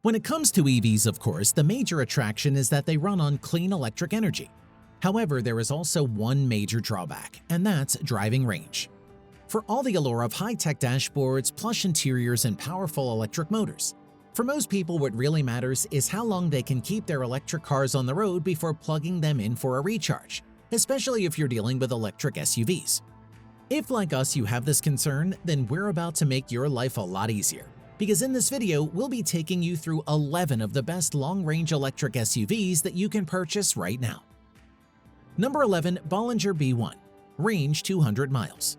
When it comes to EVs, of course, the major attraction is that they run on clean electric energy. However, there is also one major drawback, and that's driving range. For all the allure of high-tech dashboards, plush interiors, and powerful electric motors, for most people what really matters is how long they can keep their electric cars on the road before plugging them in for a recharge, especially if you're dealing with electric SUVs. If, like us, you have this concern, then we're about to make your life a lot easier. Because in this video, we'll be taking you through 11 of the best long-range electric SUVs that you can purchase right now. Number 11. Bollinger B1. Range 200 miles.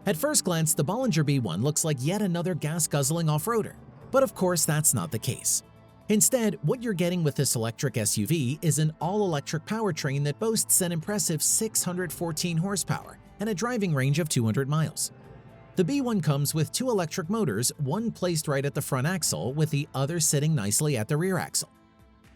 At first glance, the Bollinger B1 looks like yet another gas-guzzling off-roader, but of course that's not the case. Instead, what you're getting with this electric SUV is an all-electric powertrain that boasts an impressive 614 horsepower and a driving range of 200 miles. The B1 comes with two electric motors, one placed right at the front axle with the other sitting nicely at the rear axle.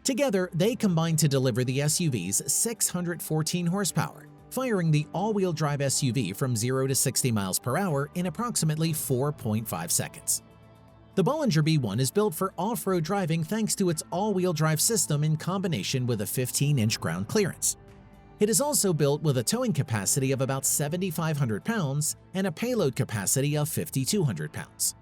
Together, they combine to deliver the SUV's 614 horsepower, firing the all-wheel drive SUV from 0 to 60 miles per hour in approximately 4.5 seconds. The Bollinger B1 is built for off-road driving thanks to its all-wheel drive system in combination with a 15-inch ground clearance. It is also built with a towing capacity of about 7,500 pounds and a payload capacity of 5,200 pounds.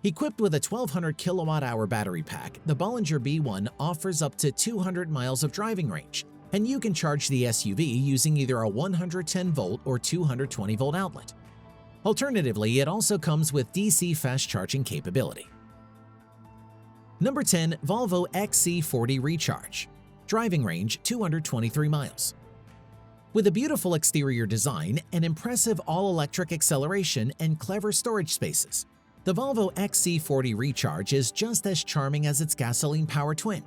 Equipped with a 1,200 kilowatt-hour battery pack, the Bollinger B1 offers up to 200 miles of driving range, and you can charge the SUV using either a 110-volt or 220-volt outlet. Alternatively, it also comes with DC fast charging capability. Number 10. Volvo XC40 Recharge. Driving range 223 miles. With a beautiful exterior design, an impressive all-electric acceleration, and clever storage spaces, the Volvo XC40 Recharge is just as charming as its gasoline-powered twin.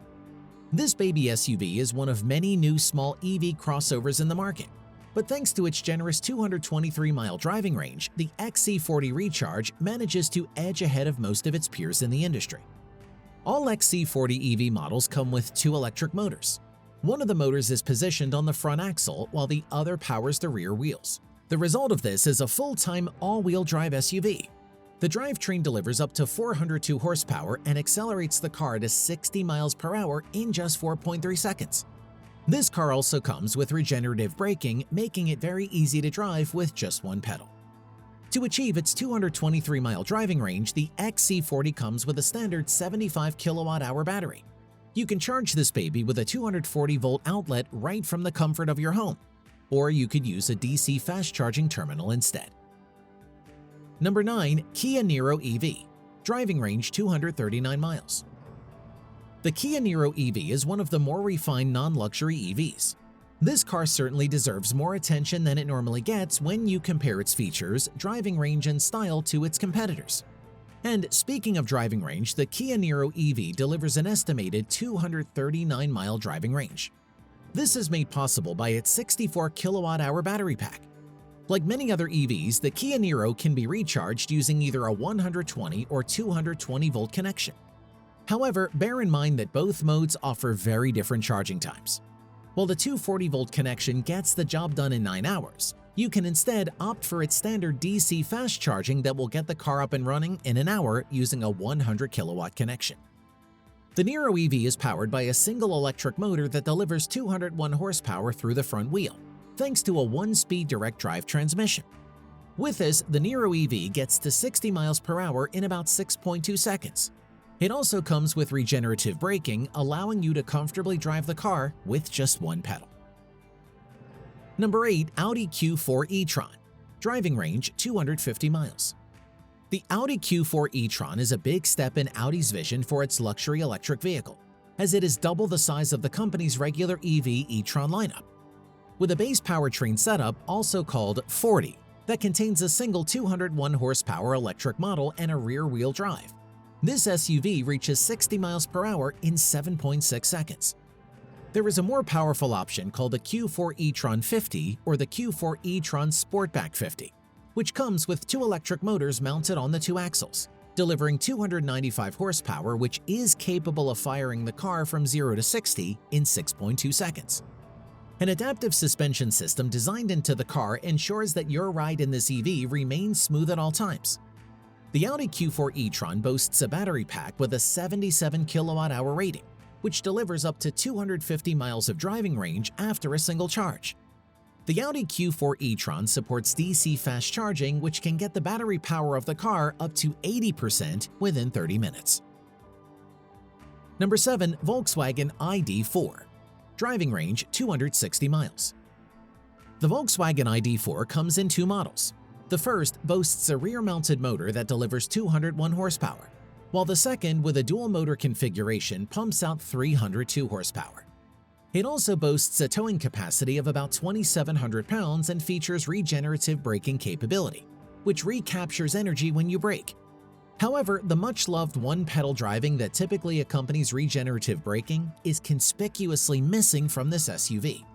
This baby SUV is one of many new small EV crossovers in the market, but thanks to its generous 223-mile driving range, the XC40 Recharge manages to edge ahead of most of its peers in the industry. All XC40 EV models come with two electric motors. One of the motors is positioned on the front axle while the other powers the rear wheels. The result of this is a full-time all-wheel drive SUV. The drivetrain delivers up to 402 horsepower and accelerates the car to 60 miles per hour in just 4.3 seconds. This car also comes with regenerative braking, making it very easy to drive with just one pedal. To achieve its 223-mile driving range, the XC40 comes with a standard 75 kilowatt-hour battery. You can charge this baby with a 240-volt outlet right from the comfort of your home, or you could use a DC fast charging terminal instead. Number 9. Kia Niro EV. Driving range 239 miles. The Kia Niro EV is one of the more refined non-luxury EVs. This car certainly deserves more attention than it normally gets when you compare its features, driving range, and style to its competitors. And speaking of driving range, the Kia Niro EV delivers an estimated 239-mile driving range. This is made possible by its 64 kilowatt-hour battery pack. Like many other EVs, the Kia Niro can be recharged using either a 120 or 220-volt connection. However, bear in mind that both modes offer very different charging times. While the 240-volt connection gets the job done in 9 hours, you can instead opt for its standard DC fast charging that will get the car up and running in an hour using a 100 kilowatt connection. The Niro EV is powered by a single electric motor that delivers 201 horsepower through the front wheel, thanks to a 1-speed direct drive transmission. With this, the Niro EV gets to 60 miles per hour in about 6.2 seconds. It also comes with regenerative braking, allowing you to comfortably drive the car with just one pedal. Number 8. Audi Q4 e-tron. Driving range 250 miles. The Audi Q4 e-tron is a big step in Audi's vision for its luxury electric vehicle, as it is double the size of the company's regular EV e-tron lineup. With a base powertrain setup, also called 40, that contains a single 201 horsepower electric model and a rear-wheel drive, this SUV reaches 60 miles per hour in 7.6 seconds. There is a more powerful option called the Q4 e-tron 50 or the Q4 e-tron Sportback 50, which comes with two electric motors mounted on the two axles, delivering 295 horsepower, which is capable of firing the car from 0 to 60 in 6.2 seconds. An adaptive suspension system designed into the car ensures that your ride in this EV remains smooth at all times. The Audi Q4 e-tron boasts a battery pack with a 77 kilowatt-hour rating, which delivers up to 250 miles of driving range after a single charge. The Audi Q4 e-tron supports DC fast charging, which can get the battery power of the car up to 80% within 30 minutes. Number 7. Volkswagen ID4. Driving range 260 miles. The Volkswagen ID4 comes in two models. The first boasts a rear-mounted motor that delivers 201 horsepower, while the second, with a dual-motor configuration, pumps out 302 horsepower. It also boasts a towing capacity of about 2,700 pounds and features regenerative braking capability, which recaptures energy when you brake. However, the much-loved one-pedal driving that typically accompanies regenerative braking is conspicuously missing from this SUV.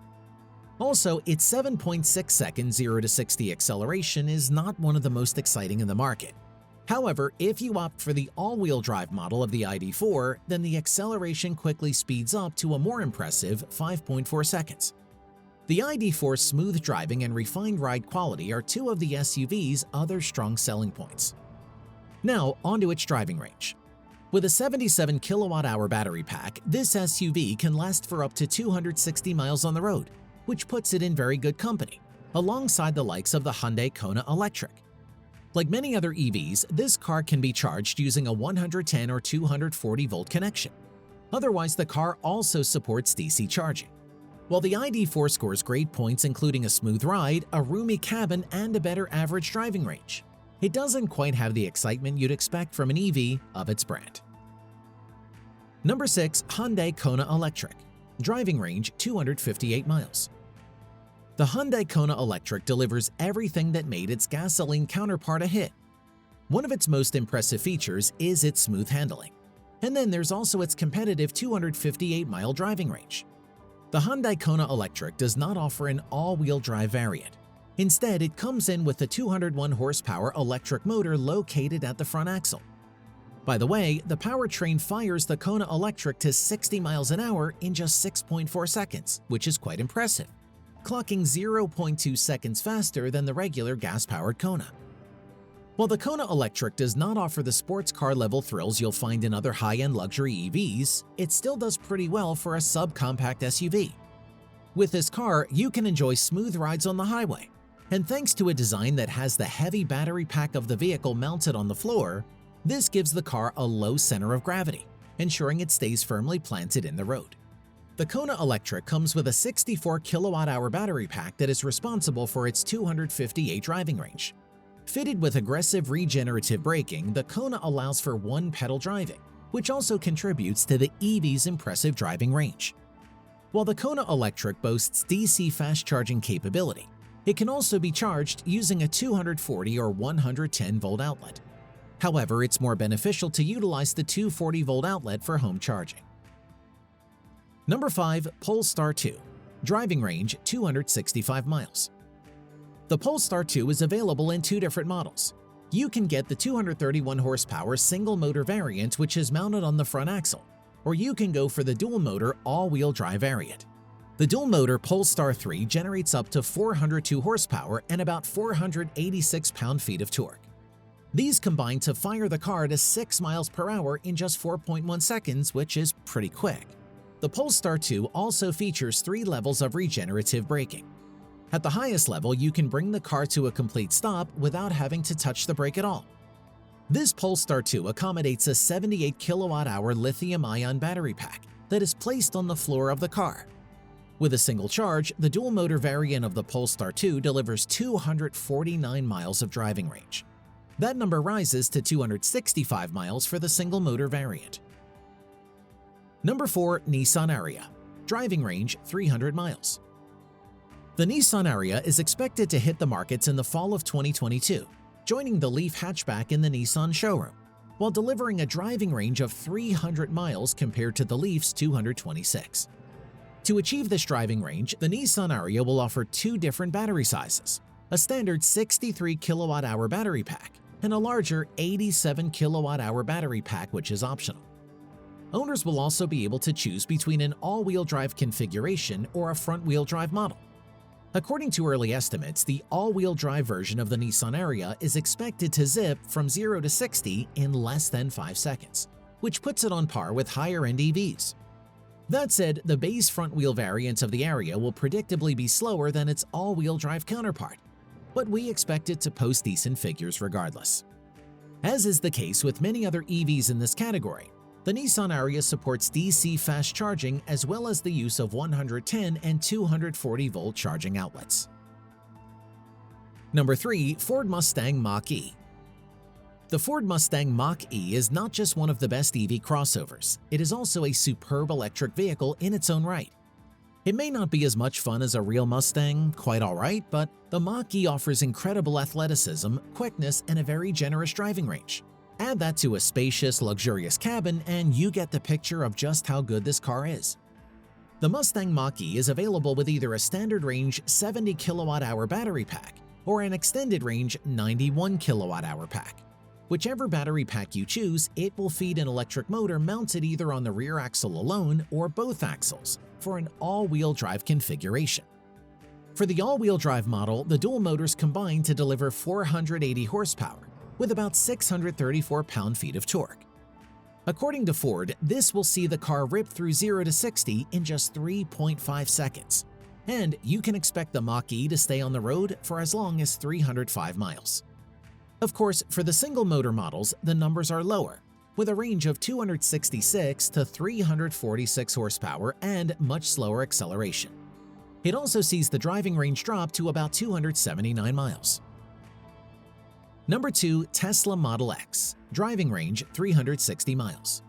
Also, its 7.6 second 0 to 60 acceleration is not one of the most exciting in the market. However, if you opt for the all-wheel drive model of the ID4, then the acceleration quickly speeds up to a more impressive 5.4 seconds. The ID4's smooth driving and refined ride quality are two of the SUV's other strong selling points. Now, onto its driving range. With a 77 kilowatt-hour battery pack, this SUV can last for up to 260 miles on the road, which puts it in very good company, alongside the likes of the Hyundai Kona Electric. Like many other EVs, this car can be charged using a 110 or 240 volt connection. Otherwise, the car also supports DC charging. While the ID4 scores great points including a smooth ride, a roomy cabin, and a better average driving range, it doesn't quite have the excitement you'd expect from an EV of its brand. Number 6. Hyundai Kona Electric. Driving range 258 miles. The Hyundai Kona Electric delivers everything that made its gasoline counterpart a hit. One of its most impressive features is its smooth handling. And then there's also its competitive 258-mile driving range. The Hyundai Kona Electric does not offer an all-wheel drive variant. Instead, it comes in with a 201 horsepower electric motor located at the front axle. By the way, the powertrain fires the Kona Electric to 60 miles an hour in just 6.4 seconds, which is quite impressive, clocking 0.2 seconds faster than the regular gas-powered Kona. While the Kona Electric does not offer the sports car-level thrills you'll find in other high-end luxury EVs, it still does pretty well for a subcompact SUV. With this car, you can enjoy smooth rides on the highway, and thanks to a design that has the heavy battery pack of the vehicle mounted on the floor, this gives the car a low center of gravity, ensuring it stays firmly planted in the road. The Kona Electric comes with a 64 kilowatt-hour battery pack that is responsible for its 258 driving range. Fitted with aggressive regenerative braking, the Kona allows for one-pedal driving, which also contributes to the EV's impressive driving range. While the Kona Electric boasts DC fast charging capability, it can also be charged using a 240 or 110 volt outlet. However, it's more beneficial to utilize the 240 volt outlet for home charging. Number 5. Polestar 2. Driving range 265 miles. The Polestar 2 is available in two different models. You can get the 231 horsepower single-motor variant, which is mounted on the front axle, or you can go for the dual-motor all-wheel drive variant. The dual-motor Polestar 3 generates up to 402 horsepower and about 486 pound-feet of torque. These combine to fire the car to 6 miles per hour in just 4.1 seconds, which is pretty quick. The Polestar 2 also features 3 levels of regenerative braking. At the highest level, you can bring the car to a complete stop without having to touch the brake at all. This Polestar 2 accommodates a 78 kilowatt-hour lithium-ion battery pack that is placed on the floor of the car. With a single charge, the dual-motor variant of the Polestar 2 delivers 249 miles of driving range. That number rises to 265 miles for the single-motor variant. Number 4. Nissan Area. Driving range 300 miles. The Nissan Area is expected to hit the markets in the fall of 2022, joining the Leaf hatchback in the Nissan showroom, while delivering a driving range of 300 miles compared to the Leaf's 226. To achieve this driving range, the Nissan Area will offer 2 different battery sizes, a standard 63 kilowatt-hour battery pack and a larger 87 kilowatt-hour battery pack, which is optional. Owners will also be able to choose between an all-wheel drive configuration or a front-wheel drive model. According to early estimates, the all-wheel drive version of the Nissan Area is expected to zip from 0 to 60 in less than 5 seconds, which puts it on par with higher-end EVs. That said, the base front-wheel variant of the Area will predictably be slower than its all-wheel drive counterpart, but we expect it to post decent figures regardless. As is the case with many other EVs in this category, the Nissan Area supports DC fast charging as well as the use of 110 and 240-volt charging outlets. Number 3. Ford Mustang Mach-E. The Ford Mustang Mach-E is not just one of the best EV crossovers, it is also a superb electric vehicle in its own right. It may not be as much fun as a real Mustang, quite alright, but the Mach-E offers incredible athleticism, quickness, and a very generous driving range. Add that to a spacious, luxurious cabin and you get the picture of just how good this car is. The Mustang Mach-E is available with either a standard range 70 kWh battery pack or an extended range 91 kWh pack. Whichever battery pack you choose, it will feed an electric motor mounted either on the rear axle alone or both axles for an all-wheel drive configuration. For the all-wheel drive model, the dual motors combine to deliver 480 horsepower with about 634 pound-feet of torque. According to Ford, this will see the car rip through 0 to 60 in just 3.5 seconds, and you can expect the Mach-E to stay on the road for as long as 305 miles. Of course, for the single-motor models, the numbers are lower, with a range of 266 to 346 horsepower and much slower acceleration. It also sees the driving range drop to about 279 miles. Number 2. Tesla Model X. Driving range 360 miles.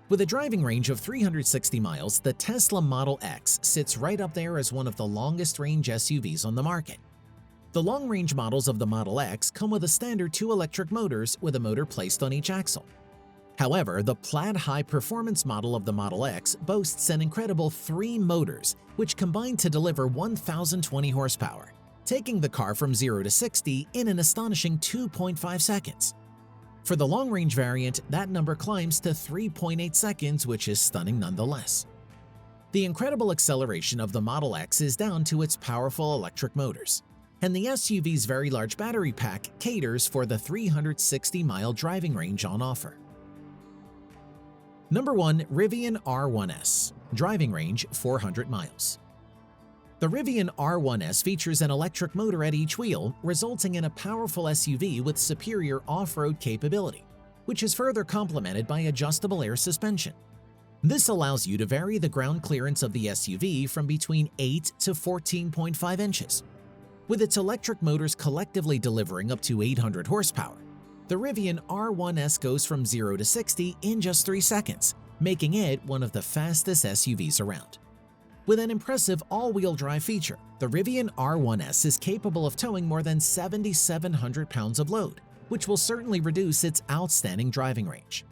With a driving range of 360 miles, the Tesla Model X sits right up there as one of the longest-range SUVs on the market. The long-range models of the Model X come with a standard 2 electric motors with a motor placed on each axle. However, the Plaid high-performance model of the Model X boasts an incredible 3 motors, which combine to deliver 1,020 horsepower, taking the car from 0 to 60 in an astonishing 2.5 seconds. For the long-range variant, that number climbs to 3.8 seconds, which is stunning nonetheless. The incredible acceleration of the Model X is down to its powerful electric motors, and the SUV's very large battery pack caters for the 360-mile driving range on offer. Number 1. Rivian R1S. Driving range 400 miles. The Rivian R1S features an electric motor at each wheel, resulting in a powerful SUV with superior off-road capability, which is further complemented by adjustable air suspension. This allows you to vary the ground clearance of the SUV from between 8 to 14.5 inches. With its electric motors collectively delivering up to 800 horsepower, the Rivian R1S goes from 0 to 60 in just 3 seconds, making it one of the fastest SUVs around. With an impressive all-wheel drive feature, the Rivian R1S is capable of towing more than 7,700 pounds of load, which will certainly reduce its outstanding driving range.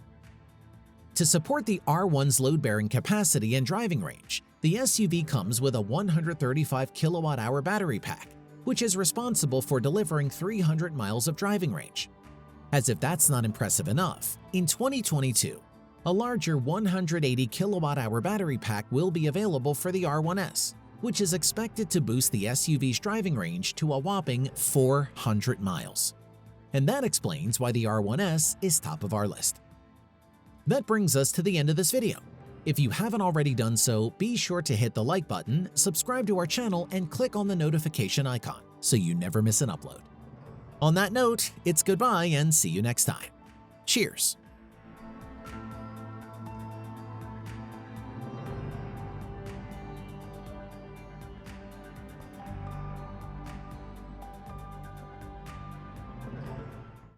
To support the R1's load-bearing capacity and driving range, the SUV comes with a 135 kilowatt-hour battery pack, which is responsible for delivering 300 miles of driving range. As if that's not impressive enough, in 2022, a larger 180 kilowatt-hour battery pack will be available for the R1S, which is expected to boost the SUV's driving range to a whopping 400 miles. And that explains why the R1S is top of our list. That brings us to the end of this video. If you haven't already done so, be sure to hit the like button, subscribe to our channel, and click on the notification icon so you never miss an upload. On that note, it's goodbye and see you next time. Cheers!